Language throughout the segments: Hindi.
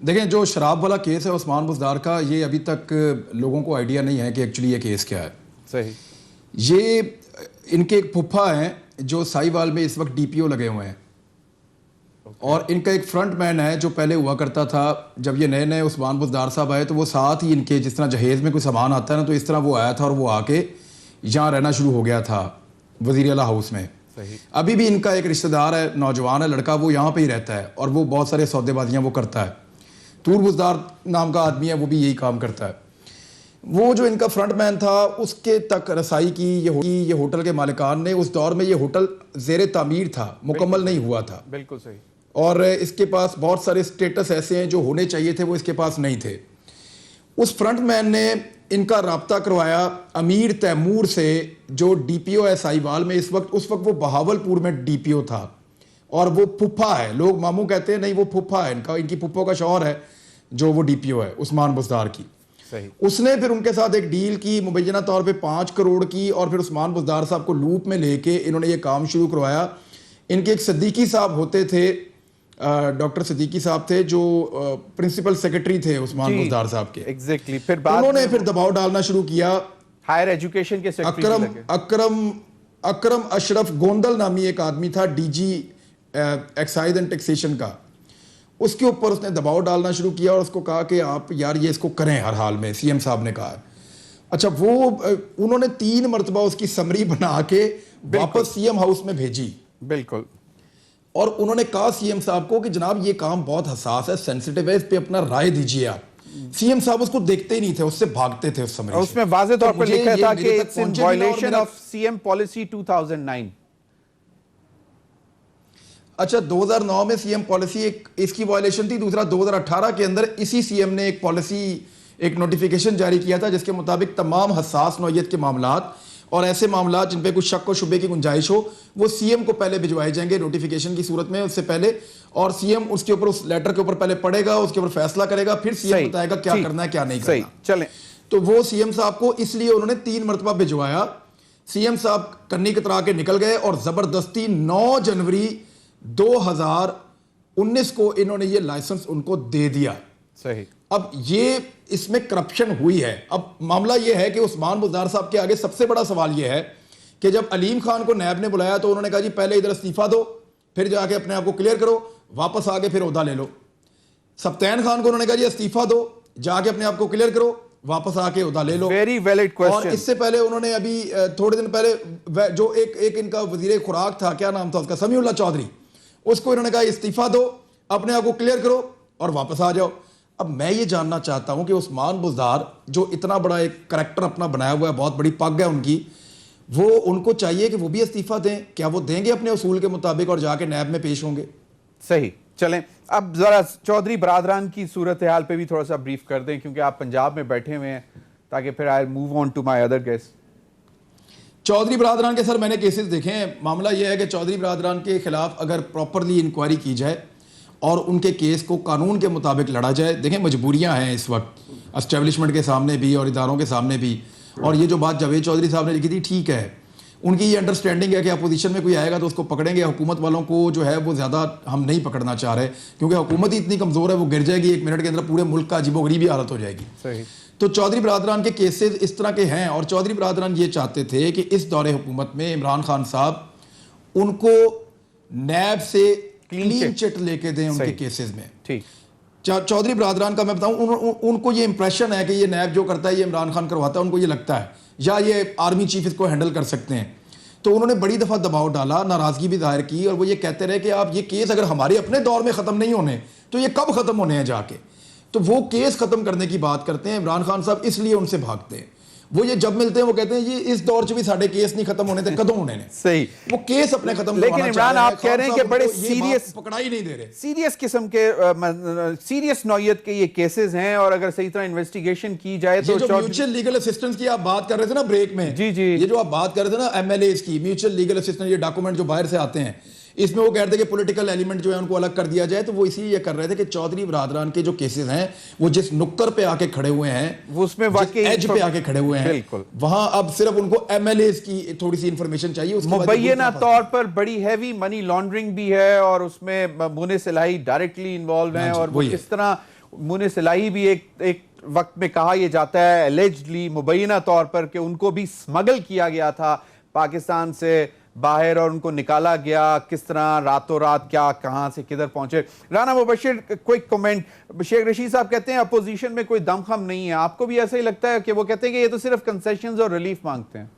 देखें, जो शराब वाला केस है उस्मान बुज़दार का, ये अभी तक लोगों को आइडिया नहीं है कि एक्चुअली ये केस क्या है। सही। ये इनके एक फुफ्फा हैं जो साहिवाल में इस वक्त डीपीओ लगे हुए हैं, और इनका एक फ्रंट मैन है जो पहले हुआ करता था। जब ये नए नए उस्मान बुज़दार साहब आए तो वो साथ ही इनके, जिस तरह जहेज़ में कोई सामान आता है ना, तो इस तरह वो आया था और वो आके यहाँ रहना शुरू हो गया था वज़ीर आला हाउस में। सही। अभी भी इनका एक रिश्तेदार है, नौजवान है लड़का, वो यहाँ पे ही रहता है और वो बहुत सारे सौदेबाजियाँ वो करता है। तूर बुज़दार नाम का आदमी है, वो भी यही काम करता है। वो जो इनका फ्रंटमैन था उसके तक रसाई की ये होटल के मालिकान ने, उस दौर में ये होटल ज़ेरे तामीर था, मुकम्मल नहीं हुआ था। बिल्कुल सही। और इसके पास बहुत सारे स्टेटस ऐसे हैं जो होने चाहिए थे, वो इसके पास नहीं थे। उस फ्रंटमैन ने इनका राब्ता करवाया अमीर तैमूर से, जो डीपीओ है साहिवाल में इस वक्त। उस वक्त वो बहावलपुर में डीपीओ था और वो फुफ्फा है, लोग मामू कहते हैं, नहीं वो फुफ्फा है इनका, इनकी फुफ्फो का शौहर है जो वो डीपीओ है उस्मान बुज़दार की। सही। उसने फिर उनके साथ एक डील की मुबैना तौर पे 5 करोड़ की, और फिर उस्मान बुज़दार साहब को लूप में लेके इन्होंने ये काम शुरू करवाया। इनके एक सिद्दीकी साहब होते थे, डॉक्टर सिद्दीकी साहब थे जो प्रिंसिपल सेक्रेटरी थे उस्मान बुज़दार साहब के। एग्जैक्टली। फिर बाद उन्होंने फिर दबाव डालना शुरू किया। हायर एजुकेशन के अकरम अशरफ गोंदल नामी एक आदमी था, डीजी एक्साइज एंड टैक्सेशन का, उसके ऊपर उसने दबाव डालना शुरू किया और उसको कहा कि आप यार ये इसको करें हर हाल में, सीएम साहब ने कहा। अच्छा, वो उन्होंने 3 मरतबा उसकी समरी बना के वापस सीएम हाउस में भेजी। बिल्कुल। और उन्होंने कहा सीएम साहब को कि जनाब ये काम बहुत हसास है, सेंसिटिव है, इस पे अपना राय दीजिए आप। सीएम साहब उसको देखते ही नहीं थे, उससे भागते थे उस समरी। उसमें वाज़ेह तौर पर लिखा था कि इट्स इन वायलेशन मेरा... ऑफ सीएम पॉलिसी 2009। अच्छा, 2009 में सीएम पॉलिसी एक इसकी वायलेशन थी। दूसरा 2018 के अंदर इसी सीएम ने एक पॉलिसी, एक नोटिफिकेशन जारी किया था जिसके मुताबिक तमाम हसास नौयत के मामलात और ऐसे मामलात जिन पे कुछ शक व शुबे की गुंजाइश हो, वो सीएम को पहले भिजवाए जाएंगे नोटिफिकेशन की सूरत में, उससे पहले। और सीएम उसके ऊपर, उस लेटर के ऊपर पहले पढ़ेगा, उसके ऊपर फैसला करेगा, फिर सीएम बताएगा क्या करना है क्या नहीं करना। चलें। तो वो सीएम साहब को इसलिए उन्होंने 3 मरतबा भिजवाया। सीएम साहब कन्नी कतरा के निकल गए और जबरदस्ती 9 जनवरी 2019 को इन्होंने ये लाइसेंस उनको दे दिया। सही। अब ये इसमें करप्शन हुई है। अब मामला ये है कि उस्मान बुज़दार साहब के आगे सबसे बड़ा सवाल ये है कि जब अलीम खान को नैब ने बुलाया तो उन्होंने कहा जी पहले इधर इस्तीफा दो, फिर जाके अपने आप को क्लियर करो, वापस आके फिर ओहदा ले लो। सप्तान खान को उन्होंने कहा जी इस्तीफा दो, जाके अपने आप को क्लियर करो, वापस आके ओहदा ले लो। Very valid question. और इससे पहले उन्होंने अभी थोड़े दिन पहले जो एक इनका वजीर खुराक था, क्या नाम था उसका, समीउल्लाह चौधरी, उसको इन्होंने कहा इस्तीफा दो, अपने आप को क्लियर करो और वापस आ जाओ। अब मैं ये जानना चाहता हूं कि उस्मान बुज़दार जो इतना बड़ा एक करैक्टर अपना बनाया हुआ है, बहुत बड़ी पग है उनकी, वो उनको चाहिए कि वो भी इस्तीफा दें। क्या वो देंगे अपने उसूल के मुताबिक और जाके नैब में पेश होंगे? सही। चलें, अब जरा चौधरी बरादरान की सूरत हाल पे भी थोड़ा सा ब्रीफ कर दें, क्योंकि आप पंजाब में बैठे हुए हैं, ताकि फिर I move on to my other guest. Chaudhary बरादरान के सर मैंने केसेस देखे हैं। मामला यह है कि चौधरी बरादरान के खिलाफ अगर प्रॉपरली इंक्वायरी की जाए और उनके केस को कानून के मुताबिक लड़ा जाए, देखें मजबूरियां हैं इस वक्त एस्टेब्लिशमेंट के सामने भी और इदारों के सामने भी। और ये जो बात जावेद चौधरी साहब ने लिखी थी, ठीक है, उनकी ये अंडरस्टैंडिंग है कि अपोजिशन में कोई आएगा तो उसको पकड़ेंगे। हुकूमत वालों को जो है वो ज़्यादा हम नहीं पकड़ना चाह रहे, क्योंकि हुकूमत ही इतनी कमज़ोर है, वो गिर जाएगी 1 मिनट के अंदर, पूरे मुल्क का अजीबोगरीबी हालत हो जाएगी। सही। तो चौधरी बरादरान के केसेस इस तरह के हैं। और चौधरी बरादरान ये चाहते थे कि इस दौरे हुकूमत में इमरान खान साहब उनको नैब से क्लीन चिट लेके दें उनके केसेस में। ठीक। चौधरी बरादरान का मैं बताऊं, उनको ये इंप्रेशन है कि ये नैब जो करता है ये इमरान खान करवाता है, उनको ये लगता है, या ये आर्मी चीफ इसको हैंडल कर सकते हैं। तो उन्होंने बड़ी दफ़ा दबाव डाला, नाराज़गी भी जाहिर की, और वो ये कहते रहे कि आप ये केस अगर हमारे अपने दौर में ख़त्म नहीं होने तो ये कब ख़त्म होने हैं जाके। तो वो केस ख़त्म करने की बात करते हैं इमरान खान साहब, इसलिए उनसे भागते हैं। वो ये जब मिलते हैं वो कहते हैं ये इस दौर च भी साढ़े केस नहीं खत्म होने थे, कदम होने ने। सही। वो केस अपने खत्म। लेकिन इमरान आप कह रहे हैं कि बड़े सीरियस पकड़ाई नहीं दे रहे, सीरियस किस्म के सीरियस नौयत के ये केसेस हैं, और अगर सही तरह इन्वेस्टिगेशन की जाए तो म्यूचुअल लीगल असिस्टेंस की आप बात कर रहे थे ना ब्रेक में, जी जी, ये जो आप बात कर रहे थे ना एमएलएस की, म्यूचुअल लीगल असिस्टेंस, ये डॉक्यूमेंट जो बाहर से आते हैं, इसमें वो कहते हैं कि पॉलिटिकल एलिमेंट जो है उनको अलग कर दिया जाए। तो वो इसीलिए ये कर रहे थे कि चौधरी बरादरान के जो केसेस हैं वो जिस नुक्कर पे आके खड़े हुए हैं, वो उसमें वाकई एज पे आके खड़े हुए हैं, बिल्कुल वहां अब सिर्फ उनको एमएलएस की थोड़ी सी इंफॉर्मेशन चाहिए। मुबैना तौर पर बड़ी हैवी मनी लॉन्ड्रिंग भी है, और उसमें मुने सिलाई डायरेक्टली इन्वॉल्व है, और वो किस तरह मुने सिलाई भी एक वक्त में कहा यह जाता है एलिजिडली मुबैना तौर पर कि उनको भी स्मगल किया गया था पाकिस्तान से बाहर और उनको निकाला गया, किस तरह रातों रात क्या कहां से किधर पहुंचे। Rana Mubashir, quick comment. शेख रशीद साहब कहते हैं अपोजिशन में कोई दमखम नहीं है, आपको भी ऐसा ही लगता है कि वो कहते हैं कि ये तो सिर्फ कंसेशंस और रिलीफ मांगते हैं?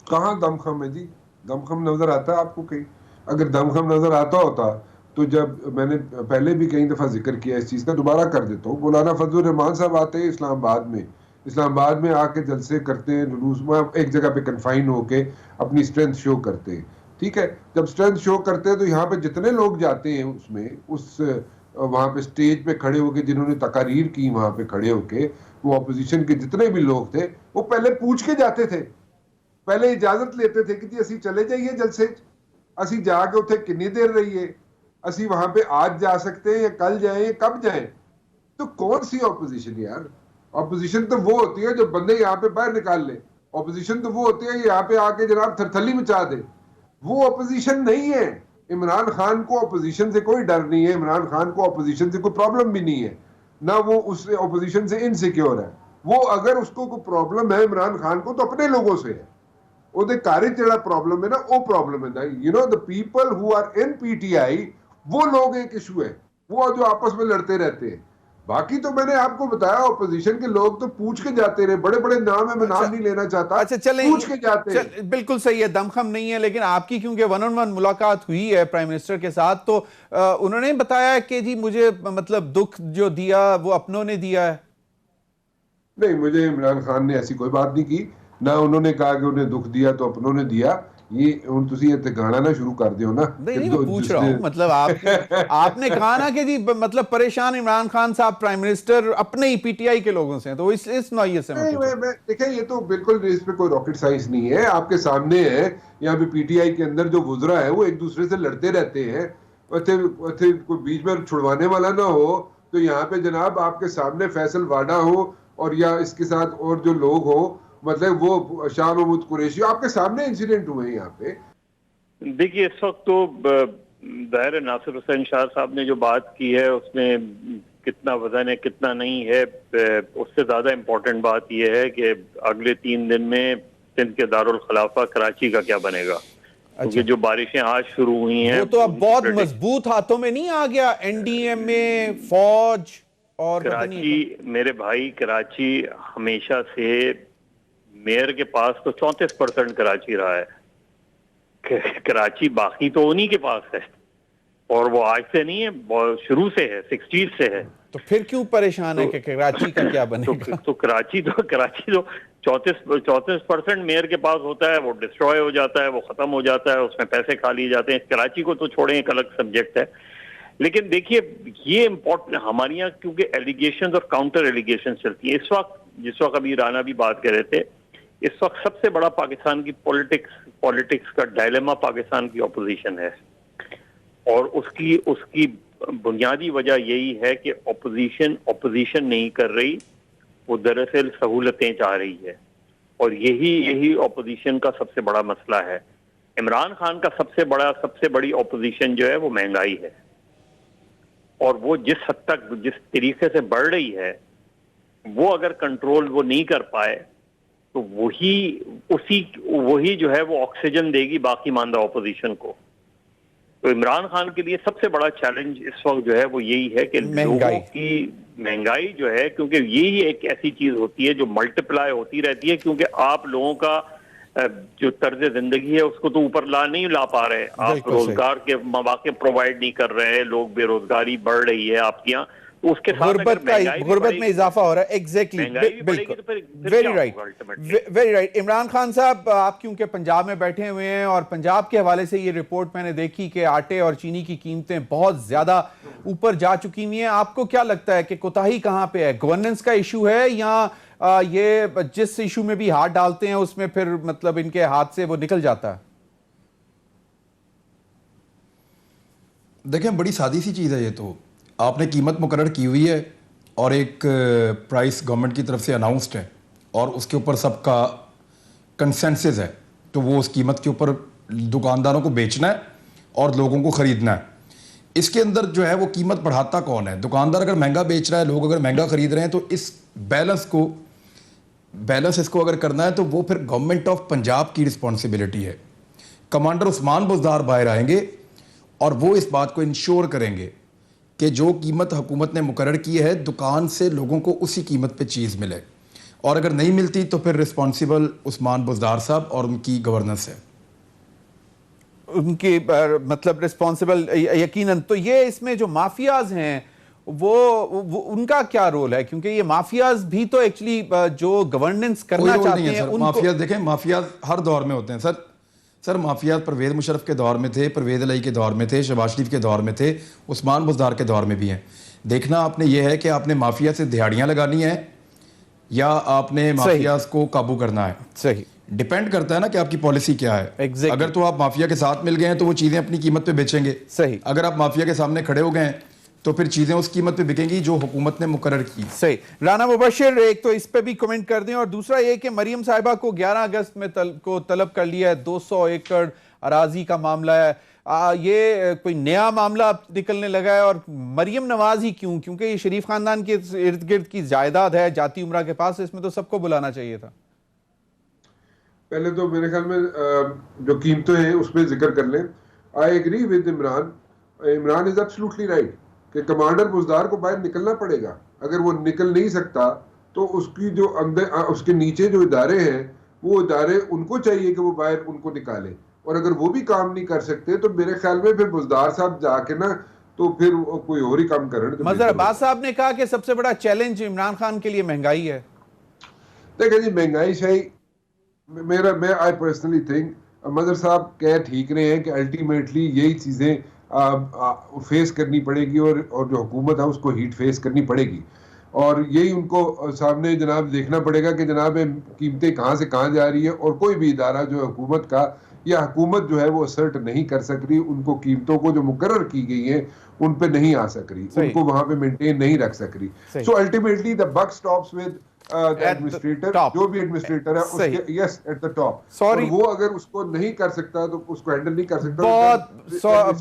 कहाँ दमखम है जी? दमखम नजर आता है आपको कहीं? अगर दमखम नजर आता होता तो जब मैंने पहले भी कई दफा जिक्र किया इस चीज का, दोबारा कर देता हूँ। मौलाना फजलुर रहमान साहब आते हैं इस्लामाबाद में आके जलसे करते हैं, जुलूस में एक जगह पे कन्फाइन होके अपनी स्ट्रेंथ शो करते हैं, ठीक है। जब स्ट्रेंथ शो करते हैं तो यहाँ पे जितने लोग जाते हैं उसमें वहां पे स्टेज पे खड़े होके जिन्होंने तकारीर की, वहां पे खड़े होके वो अपोजिशन के जितने भी लोग थे वो पहले पूछ के जाते थे, पहले इजाजत लेते थे कि जी असी चले जाइए जलसे, असी जाके उठे कितनी देर रहिए, असी वहां पे आज जा सकते हैं या कल जाए या कब जाए। तो कौन सी ऑपोजिशन यार? ऑपोजिशन तो वो होती है जो बंदे यहाँ पे बाहर निकाल ले, ऑपोजिशन तो वो होती है यहाँ पे आके जनाब थरथली मचा दे। वो ऑपोजिशन नहीं है। इमरान खान को ऑपोजिशन से कोई डर नहीं है, इमरान खान को ऑपोजिशन से कोई प्रॉब्लम भी नहीं है, ना वो उस ऑपोजिशन से इनसिक्योर है। वो अगर उसको कोई प्रॉब्लम है इमरान खान को तो अपने लोगों से है। ਉਹਦੇ ਘਰ ਜਿਹੜਾ प्रॉब्लम है ना, वो प्रॉब्लम है। You know the people who are in PTI, वो लोग एक इशू है, वो जो आपस में लड़ते रहते हैं। बाकी तो मैंने आपको बताया ऑपोजिशन के लोग तो पूछ के जाते रहे, बड़े बड़े नाम है, मैं नाम नहीं लेना चाहता। अच्छा चलें, पूछ के जाते हैं। बिल्कुल सही है, दमखम नहीं है। लेकिन आपकी क्योंकि वन ऑन वन मुलाकात हुई है प्राइम मिनिस्टर के साथ, तो उन्होंने बताया कि जी मुझे मतलब दुख जो दिया वो अपनों ने दिया है। नहीं, मुझे इमरान खान ने ऐसी कोई बात नहीं की, ना उन्होंने कहा कि उन्हें दुख दिया तो अपनों ने दिया। ये हुण तुसी इत्थे गाना ना शुरू कर दियो ना। नहीं मैं पूछ रहा हूं, मतलब आपने कहा ना कि जी मतलब परेशान इमरान खान साहब प्राइम मिनिस्टर अपने ही पीटीआई के लोगों से हैं, तो इस नौइयत से मैं देखिए, ये तो बिल्कुल इस पे कोई रॉकेट साइंस नहीं है, आपके सामने है। यहाँ पे पीटीआई के अंदर जो गुजरा है वो एक दूसरे से लड़ते रहते हैं, कोई बीच में छुड़वाने वाला ना हो। तो यहाँ पे जनाब आपके सामने फैसल वाडा हो और या इसके साथ और जो लोग हो, मतलब वो शाह महमूद कुरैशी, आपके सामने इंसिडेंट हुए हैं यहाँ पे। देखिए इस वक्त तो दाहिर नासिर हुसैन शाह साहब ने जो बात की है उसमें कितना वजन है कितना नहीं है, उससे ज्यादा इम्पोर्टेंट बात यह है कि अगले 3 दिन में सिंध के दारुल खिलाफा कराची का क्या बनेगा। क्योंकि जो बारिशें आज शुरू हुई हैं वो तो अब बहुत मजबूत हाथों में नहीं आ गया, एनडीएमए, फौज और कराची। मेरे भाई कराची हमेशा से मेयर के पास तो 34% कराची रहा है। कराची बाकी तो उन्हीं के पास है, और वो आज से नहीं है, शुरू से है, 60s से है। तो फिर क्यों परेशान है कि कराची का क्या बनेगा? तो कराची तो 34% मेयर के पास होता है, वो डिस्ट्रॉय हो जाता है, वो खत्म हो जाता है, उसमें पैसे खा लिए जाते हैं। कराची को तो छोड़ें, एक अलग सब्जेक्ट है। लेकिन देखिए ये इम्पोर्टेंट हमारे यहाँ, क्योंकि एलिगेशंस और काउंटर एलिगेशंस चलती है इस वक्त। जिस वक्त अभी राना भी बात कर रहे थे, इस वक्त सबसे बड़ा पाकिस्तान की पॉलिटिक्स का डायलेमा पाकिस्तान की ऑपोजिशन है, और उसकी बुनियादी वजह यही है कि ऑपोजिशन नहीं कर रही, वो दरअसल सहूलतें चाह रही है, और यही ऑपोजिशन का सबसे बड़ा मसला है। इमरान खान का सबसे बड़ी ऑपोजिशन जो है वो महंगाई है, और वो जिस हद तक जिस तरीके से बढ़ रही है, वो अगर कंट्रोल वो नहीं कर पाए तो वही जो है वो ऑक्सीजन देगी बाकी मानदा ऑपोजिशन को। तो इमरान खान के लिए सबसे बड़ा चैलेंज इस वक्त जो है वो यही है कि लोगों की महंगाई जो है, क्योंकि यही एक ऐसी चीज होती है जो मल्टीप्लाई होती रहती है, क्योंकि आप लोगों का जो तर्ज जिंदगी है उसको तो ऊपर नहीं ला पा रहे, आप रोजगार के मौके प्रोवाइड नहीं कर रहे हैं, लोग बेरोजगारी बढ़ रही है आपके यहाँ, तो उसके साथ गुर्बत में इजाफा हो रहा है। एग्जैक्टली, बिल्कुल, वेरी राइट। इमरान खान साहब, आप क्योंकि पंजाब में बैठे हुए हैं और पंजाब के हवाले से ये रिपोर्ट मैंने देखी कि आटे और चीनी की कीमतें बहुत ज्यादा ऊपर जा चुकी हुई हैं। आपको क्या लगता है कि कोताही कहाँ पे है? गवर्नेंस का इशू है, या ये जिस इशू में भी हाथ डालते हैं उसमें फिर मतलब इनके हाथ से वो निकल जाता है? देखें, बड़ी सादी सी चीज़ है ये। तो आपने कीमत मुकर्रर की हुई है और एक प्राइस गवर्नमेंट की तरफ से अनाउंस्ड है, और उसके ऊपर सबका कंसेंसस है, तो वो उस कीमत के ऊपर दुकानदारों को बेचना है और लोगों को ख़रीदना है। इसके अंदर जो है वो कीमत बढ़ाता कौन है? दुकानदार अगर महंगा बेच रहा है, लोग अगर महंगा खरीद रहे हैं, तो इस बैलेंस इसको अगर करना है तो वो फिर गवर्नमेंट ऑफ पंजाब की रिस्पॉन्सिबिलिटी है। कमांडर उस्मान बुज़दार बाहर आएंगे और वो इस बात को इंश्योर करेंगे कि जो कीमत हुकूमत ने मुकर्रर की है, दुकान से लोगों को उसी कीमत पे चीज़ मिले, और अगर नहीं मिलती तो फिर रिस्पॉन्सिबल उस्मान बुज़दार साहब और उनकी गवर्नेंस है, उनकी मतलब रिस्पॉन्सिबल यकीनन। तो ये इसमें जो माफियाज हैं वो उनका क्या रोल है? क्योंकि ये माफियाज भी तो एक्चुअली जो गवर्नेंस करना चाहते हैं उनको... माफियाज देखें, माफियाज हर दौर में होते हैं सर माफियाज परवेज मुशर्रफ के दौर में थे, परवेज इलाही के दौर में थे, शहबाज शरीफ के दौर में थे, उस्मान बुज़दार के दौर में भी हैं। देखना आपने ये है कि आपने माफिया से दिहाड़ियां लगानी है या आपने माफियाज को काबू करना है। सही, डिपेंड करता है ना कि आपकी पॉलिसी क्या है। Exactly. अगर तो आप माफिया के साथ मिल गए हैं तो वो चीजें अपनी कीमत पे बेचेंगे। सही। अगर आप माफिया के सामने खड़े हो गए हैं तो फिर चीजें उस कीमत पे बिकेंगी जो हुकूमत ने मुकर्रर की। सही। राना मुबशिर, एक तो इस पे भी कमेंट कर दें, और दूसरा ये कि मरियम साहिबा को 11 अगस्त में तलब कर लिया है। 200 एकड़ अराजी का मामला है। ये कोई नया मामला निकलने लगा है, और मरियम नवाज ही क्यों? क्योंकि ये शरीफ खानदान के इर्द गिर्द की जायदाद है, जाती उमरा के पास, इसमें तो सबको बुलाना चाहिए था। पहले तो मेरे ख्याल में जो कीमतें हैं उस पर जिक्र कर लें। I agree with Imran is absolutely right कि कमांडर बुज़दार को बाहर निकलना पड़ेगा। अगर वो निकल नहीं सकता तो उसकी जो अंदर उसके नीचे जो इदारे हैं, वो इदारे उनको चाहिए कि वो बाहर उनको निकाले, और अगर वो भी काम नहीं कर सकते तो मेरे ख्याल में फिर बुज़दार साहब जाके ना तो फिर कोई और ही काम करें। मज़हर अब्बास साहब ने कहा कि सबसे बड़ा चैलेंज इमरान खान के लिए महंगाई है। देखिए जी, महंगाई शाही मैं आई पर्सनली थिंक मदर साहब कह ठीक रहे हैं कि अल्टीमेटली यही चीज़ें फेस करनी पड़ेगी, और जो हुकूमत है उसको हीट फेस करनी पड़ेगी, और यही उनको सामने जनाब देखना पड़ेगा कि जनाब कीमतें कहाँ से कहाँ जा रही है, और कोई भी इदारा जो हुकूमत का या हुकूमत जो है वो असर्ट नहीं कर सक रही, उनको कीमतों को जो मुकर्रर की गई हैं उन पे नहीं आ सक रही, उनको वहां पे मेंटेन नहीं रख सक रही। So ultimately the buck stops with administrator, जो भी एडमिनिस्ट्रेटर है उसके यस एट द टॉप। और वो अगर उसको नहीं कर सकता तो उसको हैंडल नहीं कर सकता, बहुत